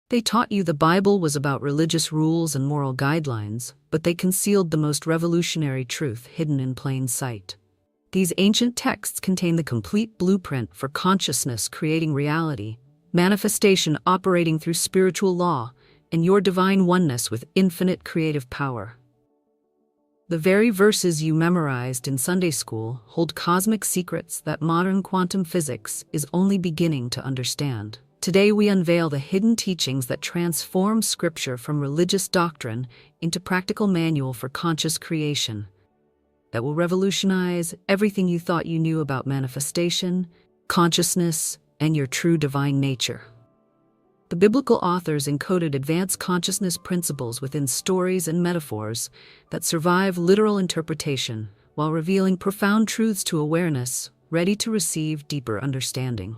They taught you the Bible was about religious rules and moral guidelines, but they concealed the most revolutionary truth hidden in plain sight. These ancient texts contain the complete blueprint for consciousness creating reality, manifestation operating through spiritual law, and your divine oneness with infinite creative power. The very verses you memorized in Sunday school hold cosmic secrets that modern quantum physics is only beginning to understand. Today we unveil the hidden teachings that transform Scripture from religious doctrine into practical manual for conscious creation that will revolutionize everything you thought you knew about manifestation, consciousness, and your true divine nature. The biblical authors encoded advanced consciousness principles within stories and metaphors that survive literal interpretation while revealing profound truths to awareness, ready to receive deeper understanding.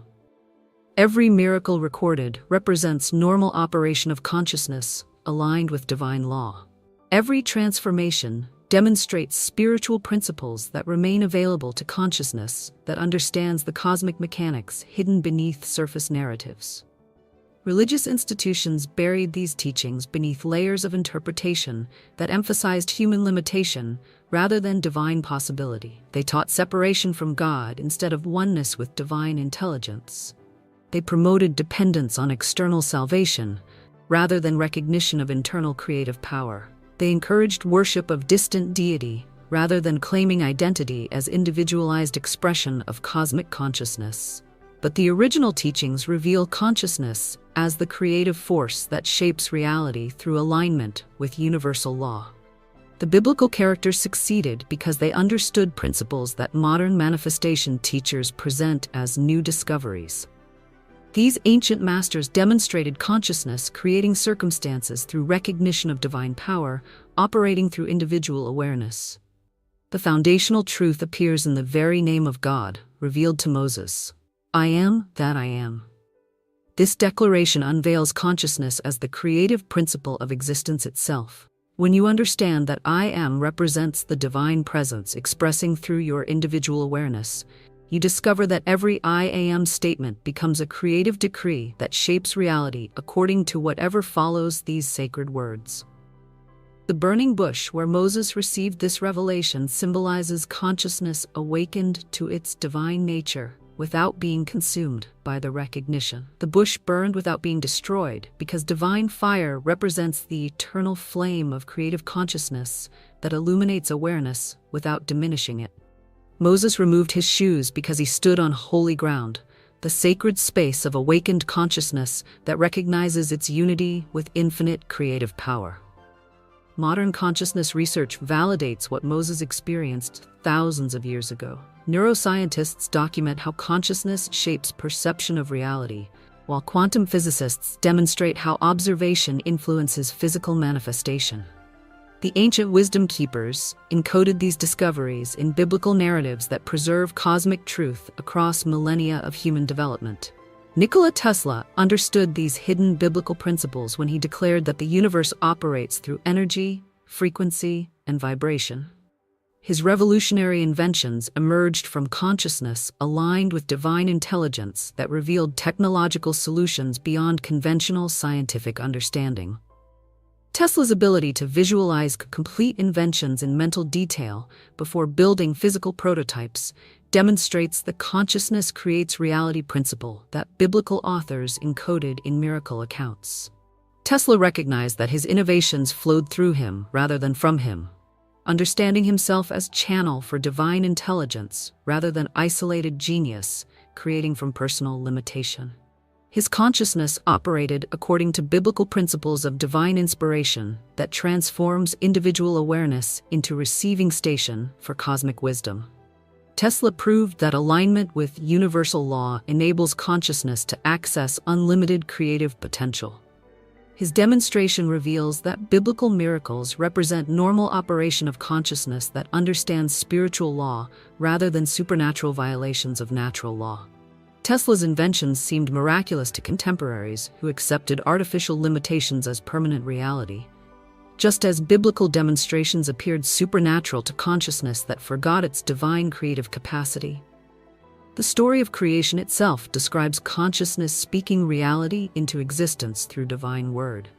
Every miracle recorded represents normal operation of consciousness aligned with divine law. Every transformation demonstrates spiritual principles that remain available to consciousness that understands the cosmic mechanics hidden beneath surface narratives. Religious institutions buried these teachings beneath layers of interpretation that emphasized human limitation rather than divine possibility. They taught separation from God instead of oneness with divine intelligence. They promoted dependence on external salvation rather than recognition of internal creative power. They encouraged worship of distant deity rather than claiming identity as individualized expression of cosmic consciousness. But the original teachings reveal consciousness as the creative force that shapes reality through alignment with universal law. The biblical characters succeeded because they understood principles that modern manifestation teachers present as new discoveries. These ancient masters demonstrated consciousness creating circumstances through recognition of divine power, operating through individual awareness. The foundational truth appears in the very name of God, revealed to Moses. I am that I am. This declaration unveils consciousness as the creative principle of existence itself. When you understand that I am represents the divine presence expressing through your individual awareness, you discover that every I am statement becomes a creative decree that shapes reality according to whatever follows these sacred words. The burning bush where Moses received this revelation symbolizes consciousness awakened to its divine nature without being consumed by the recognition. The bush burned without being destroyed because divine fire represents the eternal flame of creative consciousness that illuminates awareness without diminishing it. Moses removed his shoes because he stood on holy ground, the sacred space of awakened consciousness that recognizes its unity with infinite creative power. Modern consciousness research validates what Moses experienced thousands of years ago. Neuroscientists document how consciousness shapes perception of reality, while quantum physicists demonstrate how observation influences physical manifestation. The ancient wisdom keepers encoded these discoveries in biblical narratives that preserve cosmic truth across millennia of human development. Nikola Tesla understood these hidden biblical principles when he declared that the universe operates through energy, frequency, and vibration. His revolutionary inventions emerged from consciousness aligned with divine intelligence that revealed technological solutions beyond conventional scientific understanding. Tesla's ability to visualize complete inventions in mental detail before building physical prototypes demonstrates the consciousness creates reality principle that biblical authors encoded in miracle accounts. Tesla recognized that his innovations flowed through him rather than from him, understanding himself as channel for divine intelligence rather than isolated genius creating from personal limitation. His consciousness operated according to biblical principles of divine inspiration that transforms individual awareness into receiving station for cosmic wisdom. Tesla proved that alignment with universal law enables consciousness to access unlimited creative potential. His demonstration reveals that biblical miracles represent normal operation of consciousness that understands spiritual law rather than supernatural violations of natural law. Tesla's inventions seemed miraculous to contemporaries who accepted artificial limitations as permanent reality, just as biblical demonstrations appeared supernatural to consciousness that forgot its divine creative capacity. The story of creation itself describes consciousness speaking reality into existence through divine word.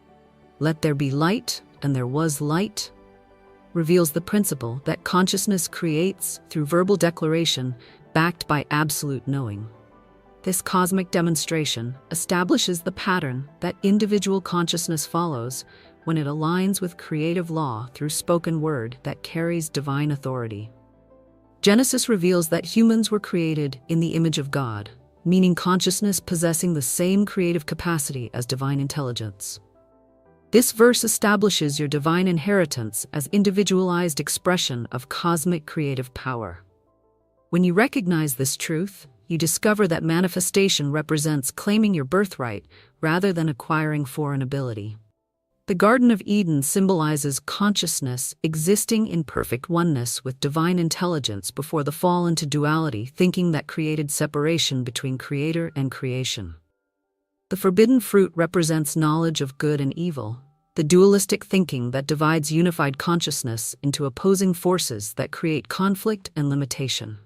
"Let there be light, and there was light," reveals the principle that consciousness creates through verbal declaration backed by absolute knowing. This cosmic demonstration establishes the pattern that individual consciousness follows when it aligns with creative law through spoken word that carries divine authority. Genesis reveals that humans were created in the image of God, meaning consciousness possessing the same creative capacity as divine intelligence. This verse establishes your divine inheritance as individualized expression of cosmic creative power. When you recognize this truth, you discover that manifestation represents claiming your birthright rather than acquiring foreign ability. The Garden of Eden symbolizes consciousness existing in perfect oneness with divine intelligence before the fall into duality thinking that created separation between creator and creation. The forbidden fruit represents knowledge of good and evil, the dualistic thinking that divides unified consciousness into opposing forces that create conflict and limitation.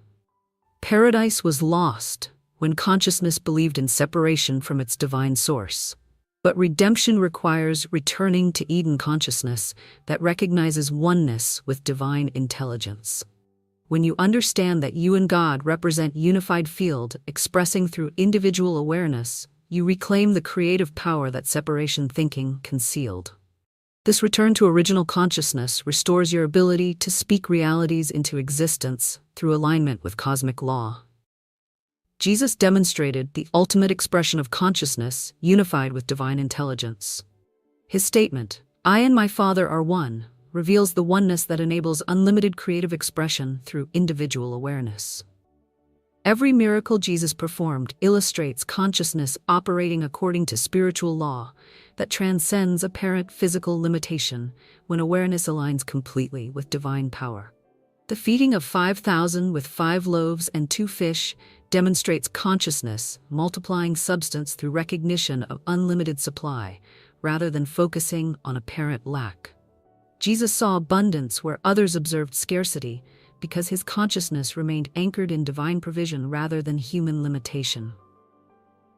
Paradise was lost when consciousness believed in separation from its divine source. But redemption requires returning to Eden consciousness that recognizes oneness with divine intelligence. When you understand that you and God represent unified field expressing through individual awareness, you reclaim the creative power that separation thinking concealed. This return to original consciousness restores your ability to speak realities into existence through alignment with cosmic law. Jesus demonstrated the ultimate expression of consciousness unified with divine intelligence. His statement, "I and my Father are one," reveals the oneness that enables unlimited creative expression through individual awareness. Every miracle Jesus performed illustrates consciousness operating according to spiritual law that transcends apparent physical limitation when awareness aligns completely with divine power. The feeding of 5,000 with 5 loaves and 2 fish demonstrates consciousness multiplying substance through recognition of unlimited supply, rather than focusing on apparent lack. Jesus saw abundance where others observed scarcity, because his consciousness remained anchored in divine provision rather than human limitation.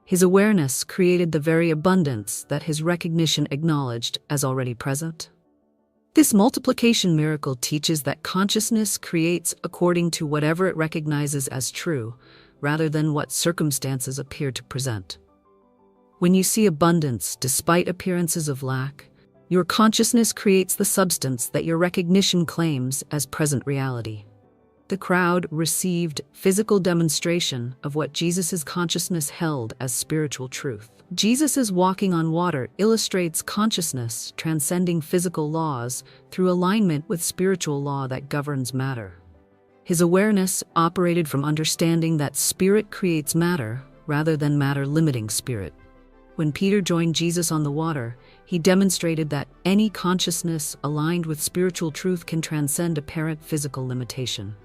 His awareness created the very abundance that his recognition acknowledged as already present. This multiplication miracle teaches that consciousness creates according to whatever it recognizes as true, rather than what circumstances appear to present. When you see abundance despite appearances of lack, your consciousness creates the substance that your recognition claims as present reality. The crowd received physical demonstration of what Jesus' consciousness held as spiritual truth. Jesus' walking on water illustrates consciousness transcending physical laws through alignment with spiritual law that governs matter. His awareness operated from understanding that spirit creates matter rather than matter limiting spirit. When Peter joined Jesus on the water, he demonstrated that any consciousness aligned with spiritual truth can transcend apparent physical limitation.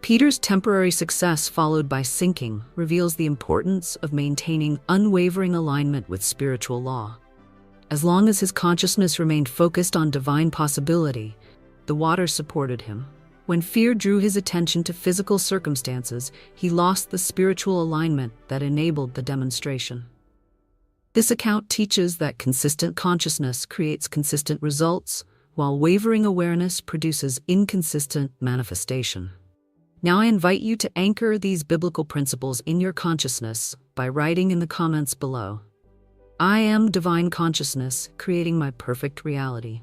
Peter's temporary success followed by sinking reveals the importance of maintaining unwavering alignment with spiritual law. As long as his consciousness remained focused on divine possibility, the water supported him. When fear drew his attention to physical circumstances, he lost the spiritual alignment that enabled the demonstration. This account teaches that consistent consciousness creates consistent results, while wavering awareness produces inconsistent manifestation. Now I invite you to anchor these biblical principles in your consciousness by writing in the comments below. I am divine consciousness, creating my perfect reality.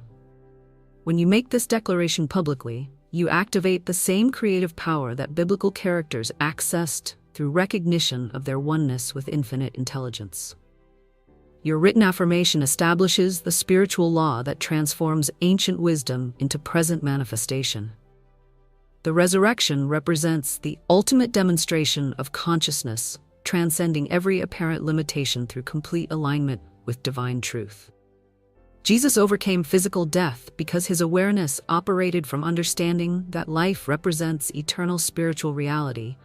When you make this declaration publicly, you activate the same creative power that biblical characters accessed through recognition of their oneness with infinite intelligence. Your written affirmation establishes the spiritual law that transforms ancient wisdom into present manifestation. The resurrection represents the ultimate demonstration of consciousness, transcending every apparent limitation through complete alignment with divine truth. Jesus overcame physical death because his awareness operated from understanding that life represents eternal spiritual reality,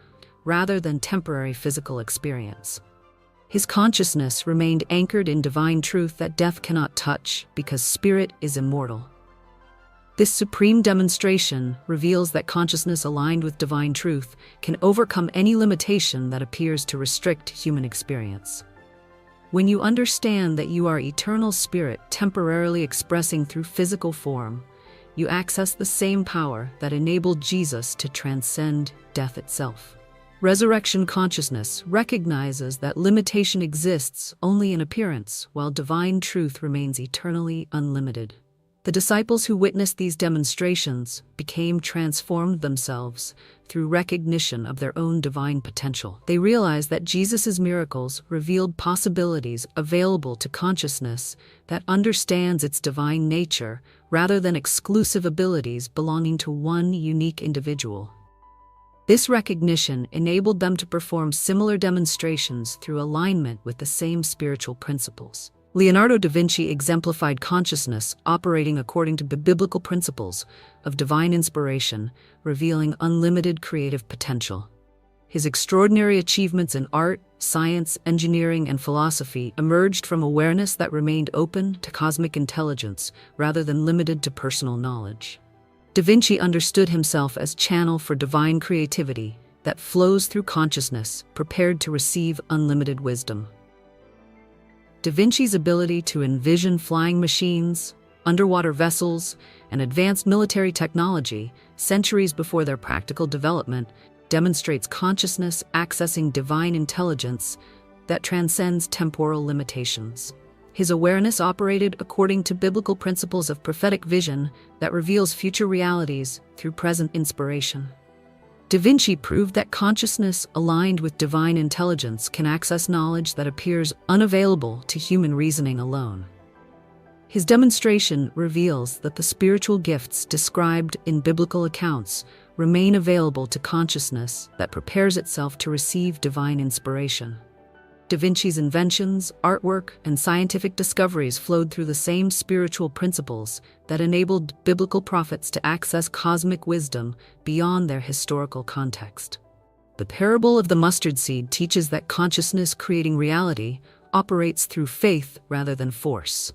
rather than temporary physical experience. His consciousness remained anchored in divine truth that death cannot touch because spirit is immortal. This supreme demonstration reveals that consciousness aligned with divine truth can overcome any limitation that appears to restrict human experience. When you understand that you are eternal spirit temporarily expressing through physical form, you access the same power that enabled Jesus to transcend death itself. Resurrection consciousness recognizes that limitation exists only in appearance, while divine truth remains eternally unlimited. The disciples who witnessed these demonstrations became transformed themselves through recognition of their own divine potential. They realized that Jesus' miracles revealed possibilities available to consciousness that understands its divine nature rather than exclusive abilities belonging to one unique individual. This recognition enabled them to perform similar demonstrations through alignment with the same spiritual principles. Leonardo da Vinci exemplified consciousness operating according to biblical principles of divine inspiration, revealing unlimited creative potential. His extraordinary achievements in art, science, engineering, and philosophy emerged from awareness that remained open to cosmic intelligence rather than limited to personal knowledge. Da Vinci understood himself as channel for divine creativity that flows through consciousness, prepared to receive unlimited wisdom. Da Vinci's ability to envision flying machines, underwater vessels, and advanced military technology centuries before their practical development demonstrates consciousness accessing divine intelligence that transcends temporal limitations. His awareness operated according to biblical principles of prophetic vision that reveals future realities through present inspiration. Da Vinci proved that consciousness aligned with divine intelligence can access knowledge that appears unavailable to human reasoning alone. His demonstration reveals that the spiritual gifts described in biblical accounts remain available to consciousness that prepares itself to receive divine inspiration. Da Vinci's inventions, artwork, and scientific discoveries flowed through the same spiritual principles that enabled biblical prophets to access cosmic wisdom beyond their historical context. The parable of the mustard seed teaches that consciousness creating reality operates through faith rather than force.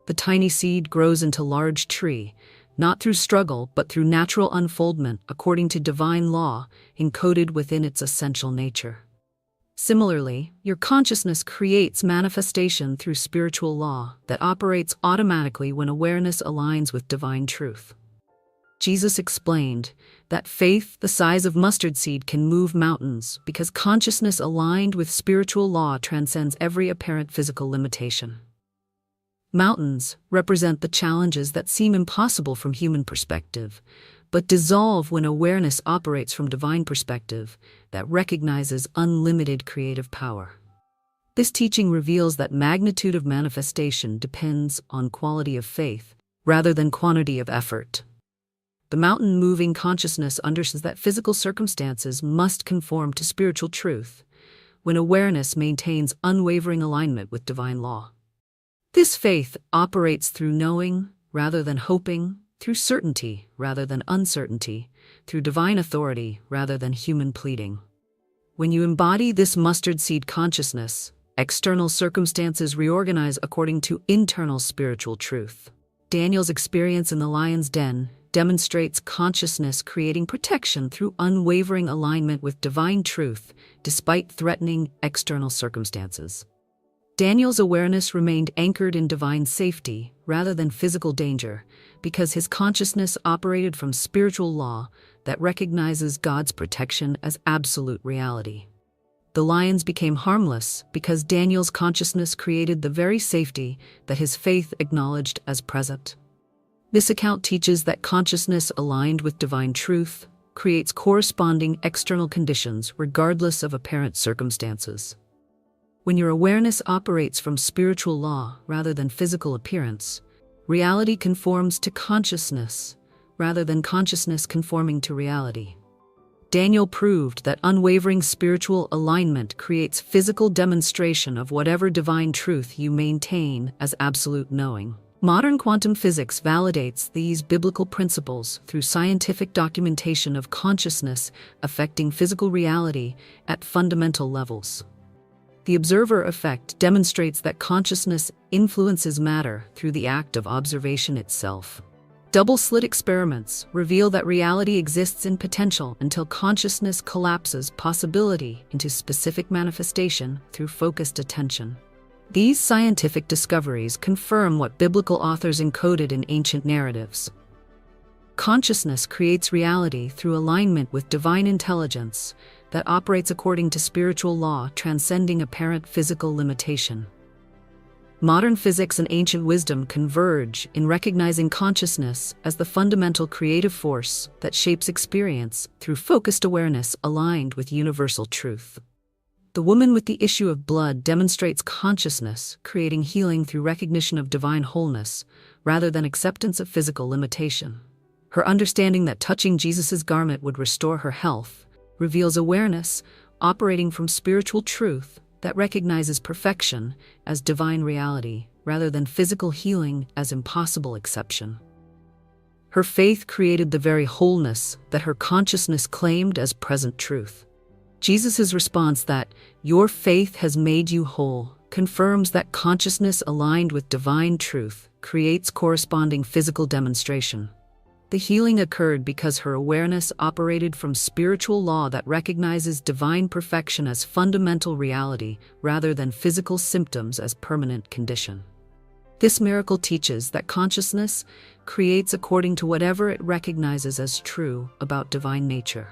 The tiny seed grows into a large tree, not through struggle but through natural unfoldment according to divine law encoded within its essential nature. Similarly, your consciousness creates manifestation through spiritual law that operates automatically when awareness aligns with divine truth. Jesus explained that faith the size of mustard seed can move mountains because consciousness aligned with spiritual law transcends every apparent physical limitation. Mountains represent the challenges that seem impossible from human perspective, but dissolve when awareness operates from divine perspective that recognizes unlimited creative power. This teaching reveals that magnitude of manifestation depends on quality of faith rather than quantity of effort. The mountain-moving consciousness understands that physical circumstances must conform to spiritual truth when awareness maintains unwavering alignment with divine law. This faith operates through knowing rather than hoping, through certainty rather than uncertainty, through divine authority rather than human pleading. When you embody this mustard seed consciousness, external circumstances reorganize according to internal spiritual truth. Daniel's experience in the lion's den demonstrates consciousness creating protection through unwavering alignment with divine truth despite threatening external circumstances. Daniel's awareness remained anchored in divine safety rather than physical danger because his consciousness operated from spiritual law that recognizes God's protection as absolute reality. The lions became harmless because Daniel's consciousness created the very safety that his faith acknowledged as present. This account teaches that consciousness aligned with divine truth creates corresponding external conditions regardless of apparent circumstances. When your awareness operates from spiritual law rather than physical appearance, reality conforms to consciousness rather than consciousness conforming to reality. Daniel proved that unwavering spiritual alignment creates physical demonstration of whatever divine truth you maintain as absolute knowing. Modern quantum physics validates these biblical principles through scientific documentation of consciousness affecting physical reality at fundamental levels. The observer effect demonstrates that consciousness influences matter through the act of observation itself. Double-slit experiments reveal that reality exists in potential until consciousness collapses possibility into specific manifestation through focused attention. These scientific discoveries confirm what biblical authors encoded in ancient narratives. Consciousness creates reality through alignment with divine intelligence that operates according to spiritual law, transcending apparent physical limitation. Modern physics and ancient wisdom converge in recognizing consciousness as the fundamental creative force that shapes experience through focused awareness aligned with universal truth. The woman with the issue of blood demonstrates consciousness, creating healing through recognition of divine wholeness, rather than acceptance of physical limitation. Her understanding that touching Jesus' garment would restore her health reveals awareness operating from spiritual truth that recognizes perfection as divine reality, rather than physical healing as impossible exception. Her faith created the very wholeness that her consciousness claimed as present truth. Jesus' response that, "Your faith has made you whole," confirms that consciousness aligned with divine truth creates corresponding physical demonstration. The healing occurred because her awareness operated from spiritual law that recognizes divine perfection as fundamental reality rather than physical symptoms as permanent condition. This miracle teaches that consciousness creates according to whatever it recognizes as true about divine nature.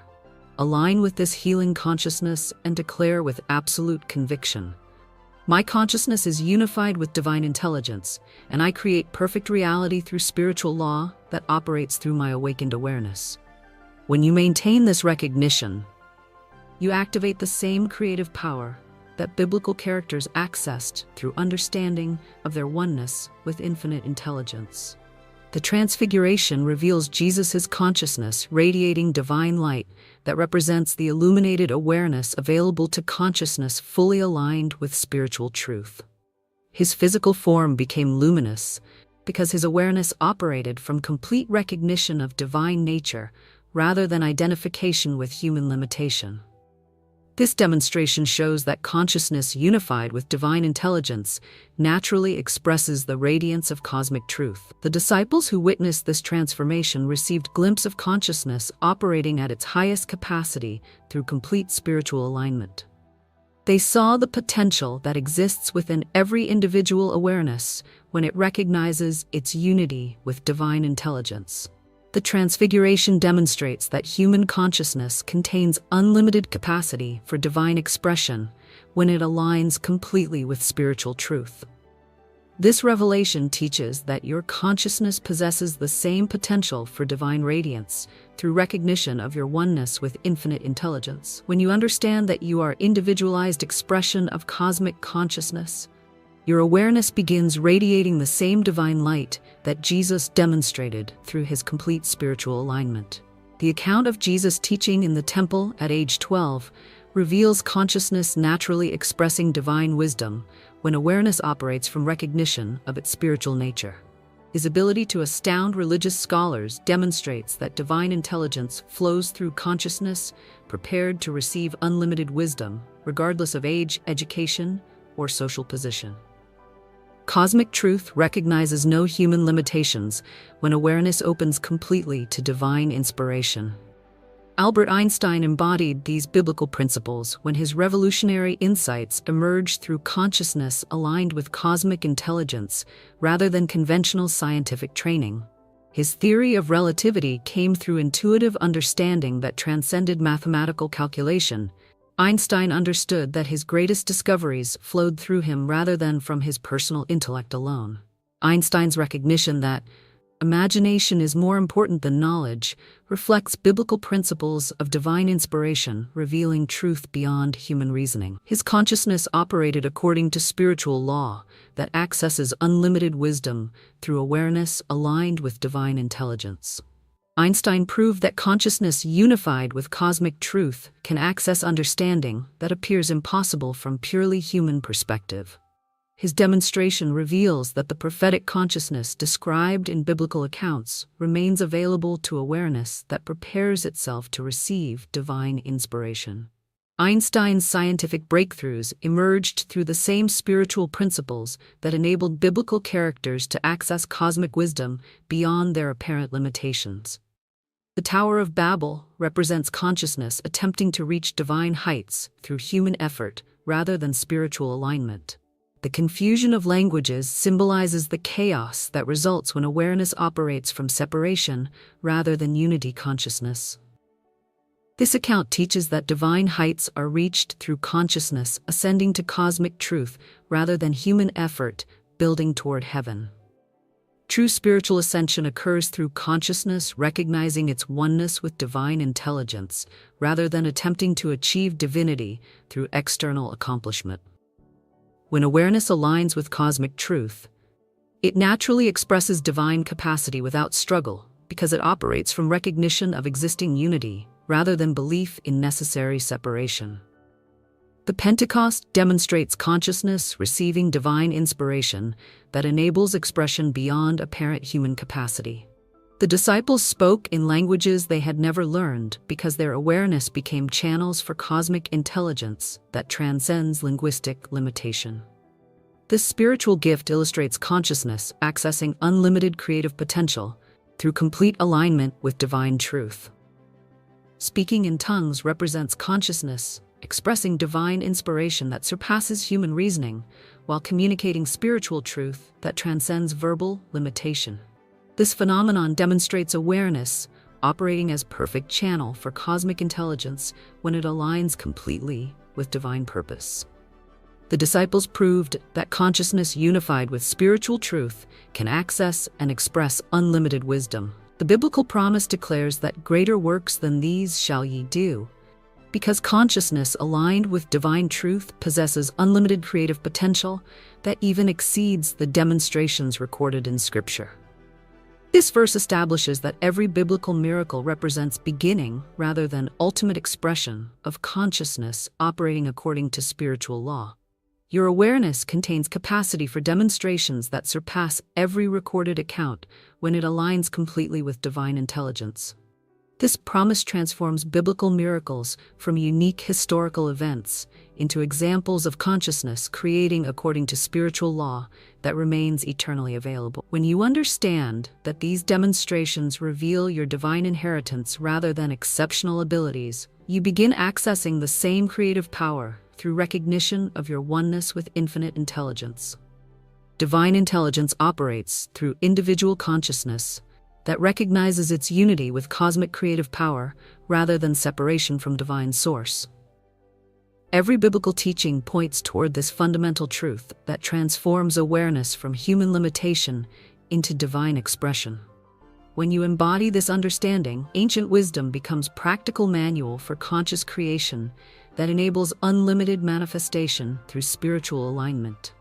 Align with this healing consciousness and declare with absolute conviction, "My consciousness is unified with divine intelligence, and I create perfect reality through spiritual law that operates through my awakened awareness." When you maintain this recognition, you activate the same creative power that biblical characters accessed through understanding of their oneness with infinite intelligence. The Transfiguration reveals Jesus' consciousness radiating divine light that represents the illuminated awareness available to consciousness fully aligned with spiritual truth. His physical form became luminous because his awareness operated from complete recognition of divine nature rather than identification with human limitation. This demonstration shows that consciousness unified with divine intelligence naturally expresses the radiance of cosmic truth. The disciples who witnessed this transformation received a glimpse of consciousness operating at its highest capacity through complete spiritual alignment. They saw the potential that exists within every individual awareness when it recognizes its unity with divine intelligence. The Transfiguration demonstrates that human consciousness contains unlimited capacity for divine expression when it aligns completely with spiritual truth. This revelation teaches that your consciousness possesses the same potential for divine radiance through recognition of your oneness with infinite intelligence. When you understand that you are individualized expression of cosmic consciousness, your awareness begins radiating the same divine light that Jesus demonstrated through his complete spiritual alignment. The account of Jesus teaching in the temple at age 12 reveals consciousness naturally expressing divine wisdom when awareness operates from recognition of its spiritual nature. His ability to astound religious scholars demonstrates that divine intelligence flows through consciousness prepared to receive unlimited wisdom, regardless of age, education, or social position. Cosmic truth recognizes no human limitations when awareness opens completely to divine inspiration. Albert Einstein embodied these biblical principles when his revolutionary insights emerged through consciousness aligned with cosmic intelligence rather than conventional scientific training. His theory of relativity came through intuitive understanding that transcended mathematical calculation. Einstein understood that his greatest discoveries flowed through him rather than from his personal intellect alone. Einstein's recognition that imagination is more important than knowledge reflects biblical principles of divine inspiration, revealing truth beyond human reasoning. His consciousness operated according to spiritual law that accesses unlimited wisdom through awareness aligned with divine intelligence. Einstein proved that consciousness unified with cosmic truth can access understanding that appears impossible from purely human perspective. His demonstration reveals that the prophetic consciousness described in biblical accounts remains available to awareness that prepares itself to receive divine inspiration. Einstein's scientific breakthroughs emerged through the same spiritual principles that enabled biblical characters to access cosmic wisdom beyond their apparent limitations. The Tower of Babel represents consciousness attempting to reach divine heights through human effort rather than spiritual alignment. The confusion of languages symbolizes the chaos that results when awareness operates from separation rather than unity consciousness. This account teaches that divine heights are reached through consciousness ascending to cosmic truth rather than human effort building toward heaven. True spiritual ascension occurs through consciousness recognizing its oneness with divine intelligence rather than attempting to achieve divinity through external accomplishment. When awareness aligns with cosmic truth, it naturally expresses divine capacity without struggle because it operates from recognition of existing unity rather than belief in necessary separation. The Pentecost demonstrates consciousness receiving divine inspiration that enables expression beyond apparent human capacity. The disciples spoke in languages they had never learned because their awareness became channels for cosmic intelligence that transcends linguistic limitation. This spiritual gift illustrates consciousness accessing unlimited creative potential through complete alignment with divine truth. Speaking in tongues represents consciousness expressing divine inspiration that surpasses human reasoning while communicating spiritual truth that transcends verbal limitation. This phenomenon demonstrates awareness operating as perfect channel for cosmic intelligence when it aligns completely with divine purpose. The disciples proved that consciousness unified with spiritual truth can access and express unlimited wisdom. The biblical promise declares that greater works than these shall ye do, because consciousness aligned with divine truth possesses unlimited creative potential that even exceeds the demonstrations recorded in Scripture. This verse establishes that every biblical miracle represents beginning rather than ultimate expression of consciousness operating according to spiritual law. Your awareness contains capacity for demonstrations that surpass every recorded account when it aligns completely with divine intelligence. This promise transforms biblical miracles from unique historical events into examples of consciousness creating according to spiritual law that remains eternally available. When you understand that these demonstrations reveal your divine inheritance rather than exceptional abilities, you begin accessing the same creative power through recognition of your oneness with infinite intelligence. Divine intelligence operates through individual consciousness that recognizes its unity with cosmic creative power rather than separation from divine source. Every biblical teaching points toward this fundamental truth that transforms awareness from human limitation into divine expression. When you embody this understanding, ancient wisdom becomes practical manual for conscious creation that enables unlimited manifestation through spiritual alignment.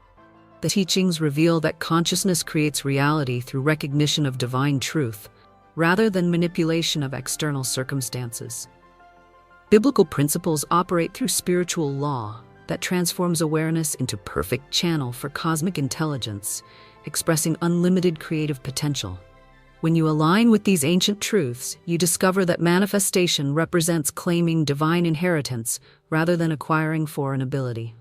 The teachings reveal that consciousness creates reality through recognition of divine truth, rather than manipulation of external circumstances. Biblical principles operate through spiritual law that transforms awareness into perfect channel for cosmic intelligence, expressing unlimited creative potential. When you align with these ancient truths, you discover that manifestation represents claiming divine inheritance rather than acquiring foreign ability.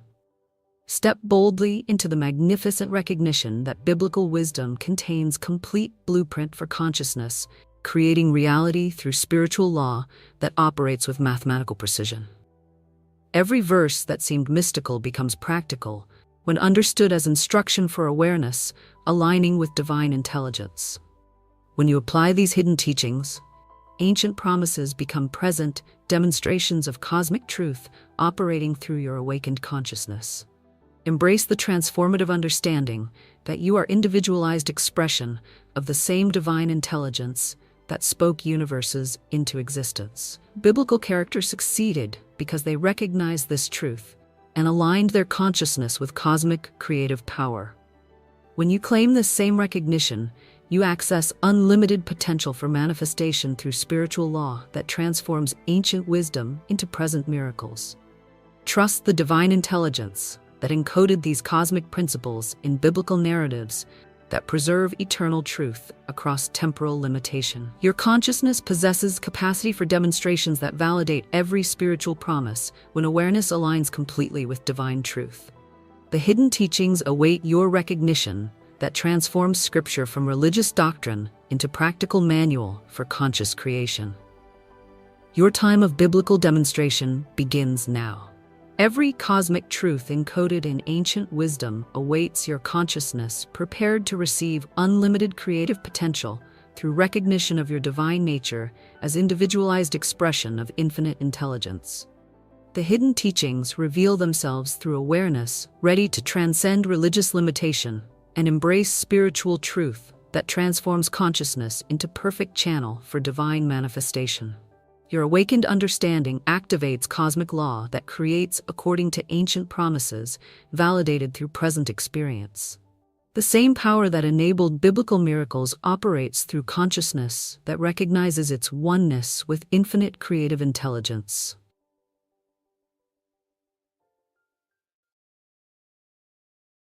Step boldly into the magnificent recognition that biblical wisdom contains complete blueprint for consciousness, creating reality through spiritual law that operates with mathematical precision. Every verse that seemed mystical becomes practical when understood as instruction for awareness, aligning with divine intelligence. When you apply these hidden teachings, ancient promises become present demonstrations of cosmic truth operating through your awakened consciousness. Embrace the transformative understanding that you are individualized expression of the same divine intelligence that spoke universes into existence. Biblical characters succeeded because they recognized this truth and aligned their consciousness with cosmic creative power. When you claim this same recognition, you access unlimited potential for manifestation through spiritual law that transforms ancient wisdom into present miracles. Trust the divine intelligence that encoded these cosmic principles in biblical narratives that preserve eternal truth across temporal limitation. Your consciousness possesses capacity for demonstrations that validate every spiritual promise when awareness aligns completely with divine truth. The hidden teachings await your recognition that transforms Scripture from religious doctrine into practical manual for conscious creation. Your time of biblical demonstration begins now. Every cosmic truth encoded in ancient wisdom awaits your consciousness, prepared to receive unlimited creative potential through recognition of your divine nature as individualized expression of infinite intelligence. The hidden teachings reveal themselves through awareness, ready to transcend religious limitation and embrace spiritual truth that transforms consciousness into perfect channel for divine manifestation. Your awakened understanding activates cosmic law that creates according to ancient promises, validated through present experience. The same power that enabled biblical miracles operates through consciousness that recognizes its oneness with infinite creative intelligence.